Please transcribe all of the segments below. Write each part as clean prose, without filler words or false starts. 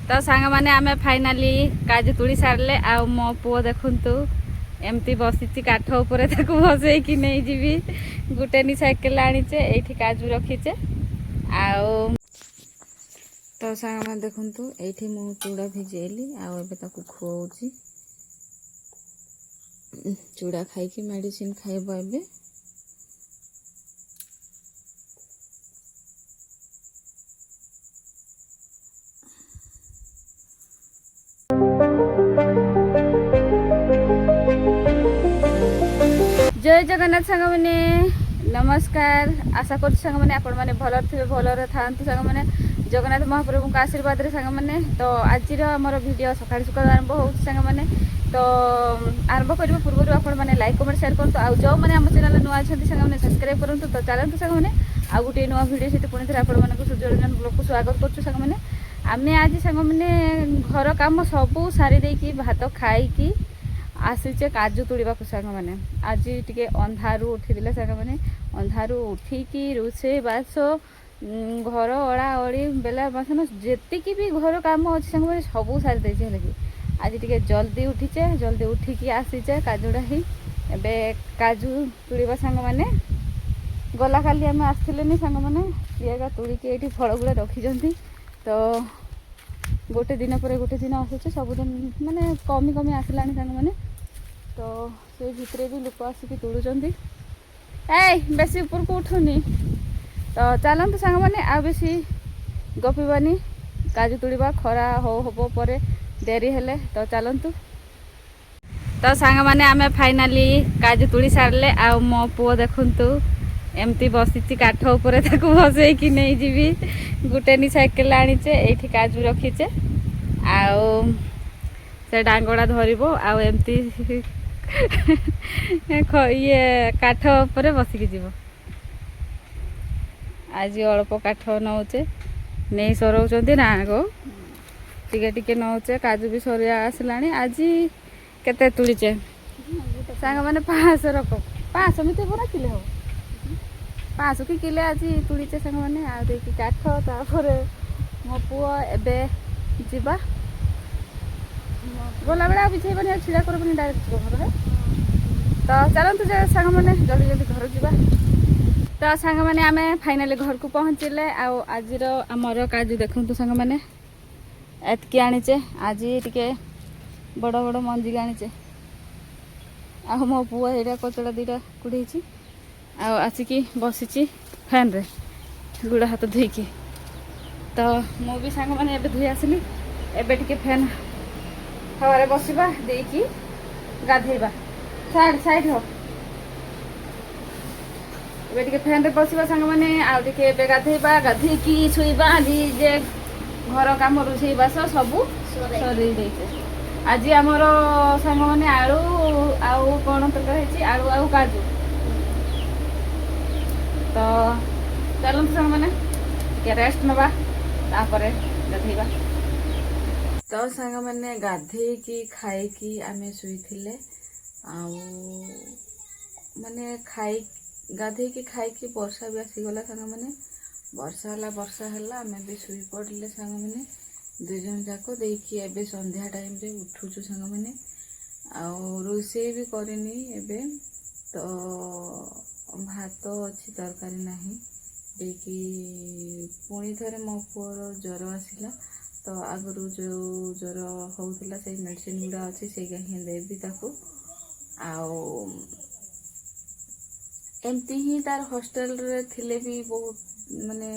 तो सांग मैंने आम फाइनाली काजू तुड़ी सारे आ मो पुओ देखु एमती बसी काठ उपर बसई कि नहीं जीवी गुटेनी साइकेल आनीचे ये काजू रखीचे आओ तो सांग मैंने देखु ये मु चूड़ा भिजेली आबे खुआऊँगी चूड़ा खाई मेडिसिन खाइब ए जय जगन्नाथ सांग मैंने नमस्कार आशा कर सांग मैंने आपण मैंने भल थे भलर था सांग मैंने जगन्नाथ महाप्रभु का आशीर्वाद रे सांग मैंने तो आज आमर वीडियो सकाळ सकाळ आरंभ हो सांग मैंने तो आरंभ करने पूर्व आपण मैंने लाइक कमेंट शेयर करते आउ जो मैंने आम चैनल नुआ अच्छा सांग मैंने सब्सक्राइब करूँ तो चलते सांग मैंने आउ गोटे नुआ भिडियो सहित पुणी थे आपण मानक सूर्यरंजन ब्लॉग को स्वागत करूँ सांग मैंने आम आज सांग मैंने घर काम सबू सारी देकी भात खाई आसीचे काजू तुड़ा सांग मैंने आज टी अंधारू उठी सांग मैंने अंधारू उठिकी रोसे बास घर अड़ा अड़ी बेला बासन जी भी घर कम अच्छे सांग मैंने सबू सारी देचे लगे आज टी जल्दी उठीचे जल्दी उठिकी आसीचे काजूड़ा ही एबे काजू तुड़ा सांग मैंने गला काली आम आसने सांग मैंने ये तुड़िकी ये फल गुड़ा रखी तो गोटे दिन पर गोटे दिन आसूचे सबुदिन माने कमी कमी आसला सांग मैंने तो से भितर भी लोक आसिक तुड़ुंट बेसी ऊपर को उठुनी तो चलते सांग मैंने आ बेसी गपीबानी काजू तुड़ा खरा हो पर डेरी हेले तो चलतु तो सांग मैंने आम फाइनाली काजू तुड़ी सारे आ मो पुओ देखु एमती बसी काठ उपर बसई कि नहीं जीवी गुटेनी साइकेल आनीचे ये काजू रखीचे आओ से डांगड़ा धरब आमती ये काठ उपर बसिकी जीव आज अल्प काठ नौचे नहीं सरौंट ना गो टिके टिके नौचे काजू भी सरिया आसला आज केते तुड़ीचे सांग मैंने 500 रकम 500 मिते बना किले हो 500 कि किले आज तुड़ीचे सांग मैंने आ देखी काठ तापर मो पुओ एबे जीवा गला बेला बिछेबनी छिड़ा करबनी डायरेक्ट घर है तो चलते सांग मैंने जल्दी जल्दी घर जावा तो सांग मैंने आम फाइनाली घर को पहुँचले आज आमर काजू देखु सांग मैंने एतकी आनीचे आज टिके बड़ बड़ मंजिक आनीचे आ मो पुओ यहाँ कचड़ा दीटा कुड़ी आसिकी बसी फैन रे गुड़ा हाथ धोईकी तो मु भी सांग मैंने एबे धोई आसली एबे टिके फैन हवा बसवा देकी गाधेबा साइड साइड हो एबे टिके फैन रे बसवा सांग मैंने आउ टिके एबे गाधेबा गाधेकी छुईबा जे घर काम रोषे बास सबू सरी देचे आज आमर सांग मैंने आलू आउ कौन तरकारी आलू आउ काजू तो चलते सांग मैंने टे रेस्ट नवा तापर गाधेबा तो सांग मैंने गाधेकी खाई आमे शुईथिले माने खाई गाधेकी खाई वर्षा भी आसीगला सांग मैंने वर्षा है आम भी शुई पड़े सांग मैंने दुई जन जाक देखिए एबे संध्या टाइम रे उठुचु सांग मैंने रोसे भी करनी एबे तो भात अच्छी तरकारी नहीं देखी पुणी थे मो पुअर ज्वर आसला तो आगु जो ज्वर होता से मेडिसिन गुड़ा अच्छी से हिं देवी ताकू एमती ही तार हॉस्टेल रे थिले भी बहुत माने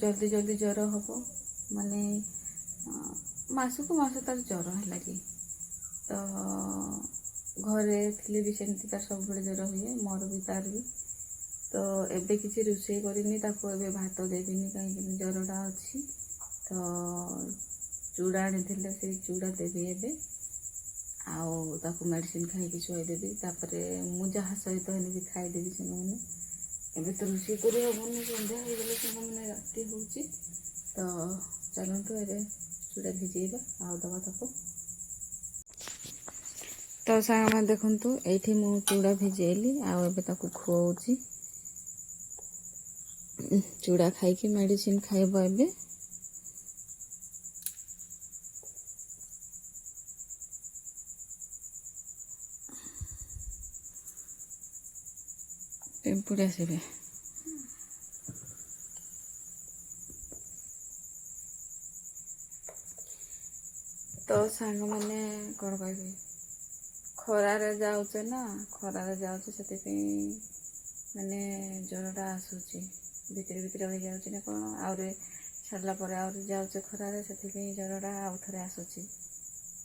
जल्दी जल्दी ज्वर हम माने मासक मास तार ज्वर है लगी तो घरे थिले भी सेमती तार सब ज्वर हुए मोर भी तार भी तो एबे किसी रोषे करनी एबे भात देविनी कहीं ज्वरटा अच्छी तो चूड़ा आनी से चूड़ा देवी एबे मेडिसिन खाई शुआईदेवी मु जहाँ सहित भी खाईदेवी से मैंने एबे तो रोषे कर हेनी सन्ध्या हो गले से मैंने राति हो तो चलतु ए चूड़ा भिजेबा आउ दवा ताको तो सांग मैंने देखु ये मु चूड़ा भिजेली आबे खुआऊँगी चूड़ा खाई मेडिसिन खाइब ए ପିମ୍ପୁଡ଼ି ଆସିବେ। ତ ସାଙ୍ଗମାନେ କ'ଣ କହିବି, ଖରାରେ ଯାଉଛେ ନା, ଖରାରେ ଯାଉଛେ ସେଥିପାଇଁ ମାନେ ଜ୍ୱରଟା ଆସୁଛି, ଭିତରେ ଭିତରେ ରହିଯାଉଛି ନା କ'ଣ, ଆହୁରି ଛାଡ଼ିଲା ପରେ ଆହୁରି ଯାଉଛେ ଖରାରେ, ସେଥିପାଇଁ ଜ୍ୱରଟା ଆଉ ଥରେ ଆସୁଛି।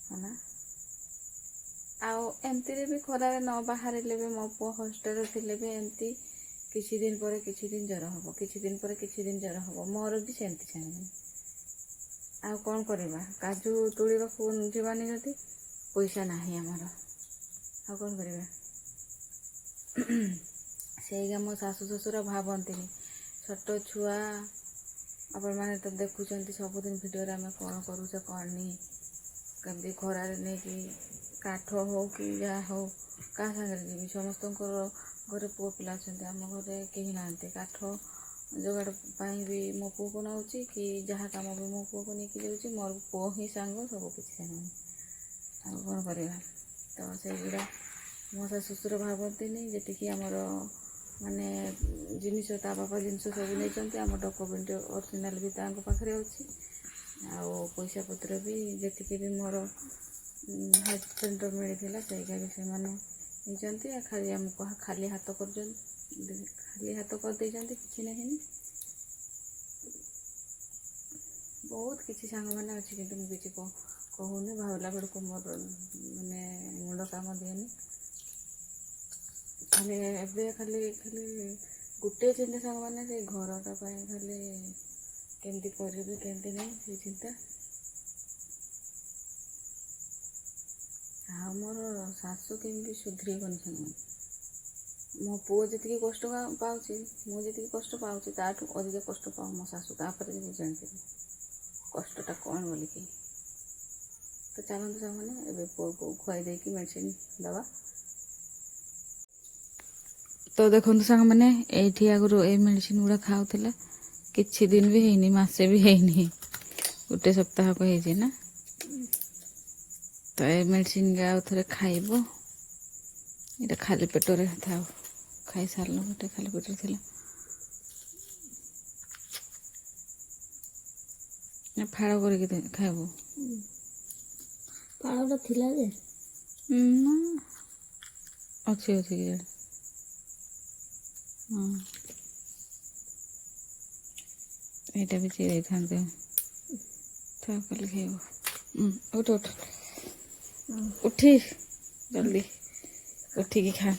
ହଁ ନା। ଆଉ ଏମିତିରେ ବି ଖରାରେ ନ ବାହାରିଲେ ବି ମୋ ପୁଅ ହଷ୍ଟେଲରେ ଥିଲେ ବି ଏମିତି କିଛି ଦିନ ପରେ କିଛି ଦିନ ଜ୍ୱର ହେବ, କିଛି ଦିନ ପରେ କିଛି ଦିନ ଜ୍ୱର ହେବ। ମୋର ବି ସେମିତି ସାଙ୍ଗମାନେ। ଆଉ କ'ଣ କରିବା, କାଜୁ ତୋଳିବାକୁ ଯିବାନି ଯଦି ପଇସା ନାହିଁ ଆମର, ଆଉ କ'ଣ କରିବା। ସେଇଆ ମୋ ଶାଶୁ ଶ୍ୱଶୁର ଭାବନ୍ତିନି। ଛୋଟ ଛୁଆ ଆପଣମାନେ ତ ଦେଖୁଛନ୍ତି ସବୁଦିନ ଭିଡ଼ିଓରେ ଆମେ କ'ଣ କରୁଛେ କ'ଣ ନାହିଁ, କେମିତି ଖରାରେ ନେଇକି କାଠ ହଉ କି ଯାହା ହଉ କାହା ସାଙ୍ଗରେ ଯିବି। ସମସ୍ତଙ୍କର ଘରେ ପୁଅ ପିଲା ଅଛନ୍ତି, ଆମ ଘରେ କେହି ନାହାନ୍ତି। କାଠ ଯୋଗାଡ଼ ପାଇଁ ବି ମୋ ପୁଅକୁ ନେଉଛି, କି ଯାହା କାମ ବି ମୋ ପୁଅକୁ ନେଇକି ଯାଉଛି। ମୋର ପୁଅ ହିଁ ସାଙ୍ଗ, ସବୁ କିଛି ସାଙ୍ଗ। ଆଉ କ'ଣ କରିବା। ତ ସେଇଗୁଡ଼ା ମୋ ଶାଶୁ ଶ୍ୱଶୁର ଭାବନ୍ତିନି। ଯେତିକି ଆମର ମାନେ ଜିନିଷ, ତା ବାପା ଜିନିଷ ସବୁ ନେଇଛନ୍ତି, ଆମ ଡକୁମେଣ୍ଟ ଅରିଜିନାଲ୍ ବି ତାଙ୍କ ପାଖରେ ଅଛି। ଆଉ ପଇସା ପତ୍ର ବି ଯେତିକି ବି ମୋର ହଜବେଣ୍ଡର ମିଳିଥିଲା ସେଇଟା ବି ସେମାନେ ନେଇଛନ୍ତି। ଖାଲି ଆମକୁ ଖାଲି ହାତ କରୁଛନ୍ତି, ଖାଲି ହାତ କରିଦେଇଛନ୍ତି, କିଛି ନାହିଁ। ବହୁତ କିଛି ସାଙ୍ଗମାନେ ଅଛି, କିନ୍ତୁ ମୁଁ କିଛି କହୁନି। ଭାବିଲା ବେଳକୁ ମୋର ମାନେ ମୁଣ୍ଡ କାମ ଦିଏନି। ଖାଲି ଏବେ ଖାଲି ଗୋଟିଏ ଚିନ୍ତା ସାଙ୍ଗମାନେ, ସେଇ ଘରଟା ପାଇଁ ଖାଲି କେମିତି କରିବି କେମିତି ନାହିଁ, ସେଇ ଚିନ୍ତା। ଆଉ ମୋର ଶାଶୁ କେମିତି ସୁଧରିବନି ସାଙ୍ଗମାନେ। ମୋ ପୁଅ ଯେତିକି କଷ୍ଟ ପାଉଛି, ମୁଁ ଯେତିକି କଷ୍ଟ ପାଉଛି, ତାଠୁ ଅଧିକ କଷ୍ଟ ପାଉ ମୋ ଶାଶୁ। ତାପରେ ବି ଜାଣିପାରିବି କଷ୍ଟଟା କ'ଣ ବୋଲିକି। ତ ଚାଲନ୍ତୁ ସାଙ୍ଗମାନେ ଏବେ ପୁଅକୁ ଖୁଆଇ ଦେଇକି ମେଡ଼ିସିନ୍ ଦେବା। ତ ଦେଖନ୍ତୁ ସାଙ୍ଗମାନେ, ଏଇଠି ଆଗରୁ ଏଇ ମେଡ଼ିସିନ୍ ଗୁଡ଼ା ଖାଉଥିଲା, କିଛି ଦିନ ବି ହେଇନି, ମାସେ ବି ହେଇନି, ଗୋଟେ ସପ୍ତାହକୁ ହେଇଛି ନା। ତ ଏ ମେଡ଼ିସିନ୍ ଆଉ ଥରେ ଖାଇବ। ଏଇଟା ଖାଲି ପେଟରେ ଥାଉ, ଖାଇସାରିଲା ଗୋଟେ ଖାଲି ପେଟରେ ଥିଲା। ଫାଳ କରିକି ଖାଇବୁ। ଫାଳଟା ଥିଲା ଯେ ନା ଅଛି କି ଜାଣି। ହଁ, ଏଇଟା ବି ଚିରେଇଥାନ୍ତେ, ଥାଉ କାଲି ଖାଇବୁ। ଉଠ ଉଠ ଉଠି ଜଲ୍ଦି ଉଠିକି ଖା।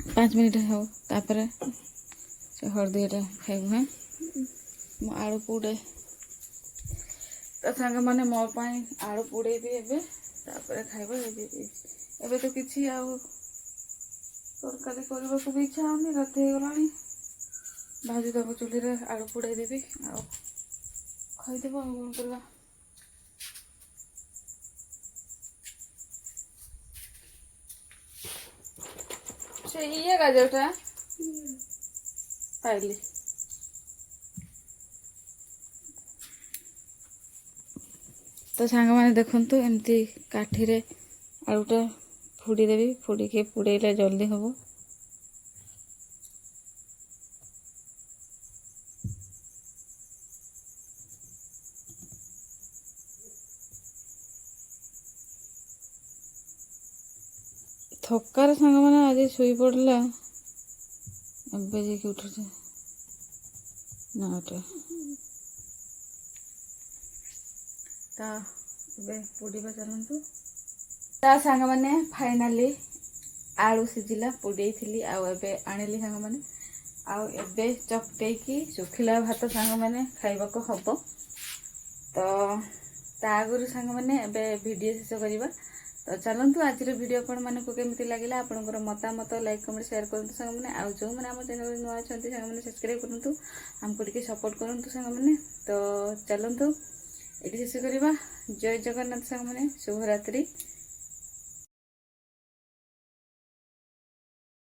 ପାଞ୍ଚ ମିନିଟ୍ ହଉ, ତାପରେ ସେ ହଳଦୀଟା ଖାଇବୁ। ହଁ, ମୁଁ ଆଳୁ ପୁଡ଼େ ତ ସାଙ୍ଗମାନେ, ମୋ ପାଇଁ ଆଳୁ ପୁଡ଼େଇବି ଏବେ, ତାପରେ ଖାଇବ। ଏବେ ତ କିଛି ଆଉ ତରକାରୀ କରିବାକୁ ବି ଇଚ୍ଛା ହେଉନି, ରାତି ହେଇଗଲାଣି। ଭାଜିଦେବ ଚୁଲିରେ, ଆଳୁ ପୁଡ଼େଇ ଦେବି, ଆଉ ଖାଇଦେବ। ଆଉ କ'ଣ କରିବା। ସେ ଇଏ ଗାଜରଟା ପାଇଲି। ତ ସାଙ୍ଗମାନେ ଦେଖନ୍ତୁ, ଏମିତି କାଠିରେ ଆଳୁଟା ଫୁଡ଼ିଦେବି। ଫୁଡ଼ିକି ପୁଡ଼େଇଲେ ଜଲ୍ଦି ହେବ। ଥକାରେ ସାଙ୍ଗମାନେ ଆଜି ଶୋଇପଡ଼ିଲା, ଏବେ ଯାଇକି ଉଠୁଛି ନା ଉଠେ। ତ ଏବେ ପୋଡ଼ିବା ଚାଲନ୍ତୁ। ତା ସାଙ୍ଗମାନେ ଫାଇନାଲି ଆଳୁ ସିଝିଲା, ପୋଡ଼େଇଥିଲି, ଆଉ ଏବେ ଆଣିଲି ସାଙ୍ଗମାନେ। ଆଉ ଏବେ ଚକଟେଇକି ଶୁଖିଲା ଭାତ ସାଙ୍ଗମାନେ ଖାଇବାକୁ ହବ। ତ ତା ଆଗରୁ ସାଙ୍ଗମାନେ ଏବେ ଭିଡ଼ିଓ ଶେଷ କରିବା। ତ ଚାଲନ୍ତୁ, ଆଜିର ଭିଡ଼ିଓ ଆପଣମାନଙ୍କୁ କେମିତି ଲାଗିଲା, ଆପଣଙ୍କର ମତାମତ ଲାଇକ୍ କମେଣ୍ଟ ସେୟାର କରନ୍ତୁ ସାଙ୍ଗମାନେ। ଆଉ ଯେଉଁମାନେ ଆମ ଚ୍ୟାନେଲରେ ନୂଆ ଅଛନ୍ତି ସାଙ୍ଗମାନେ ସବସ୍କ୍ରାଇବ୍ କରନ୍ତୁ, ଆମକୁ ଟିକେ ସପୋର୍ଟ କରନ୍ତୁ ସାଙ୍ଗମାନେ। ତ ଚାଲନ୍ତୁ ଏଇଠି ଶେଷ କରିବା। ଜୟ ଜଗନ୍ନାଥ ସାଙ୍ଗମାନେ, ଶୁଭରାତ୍ରି।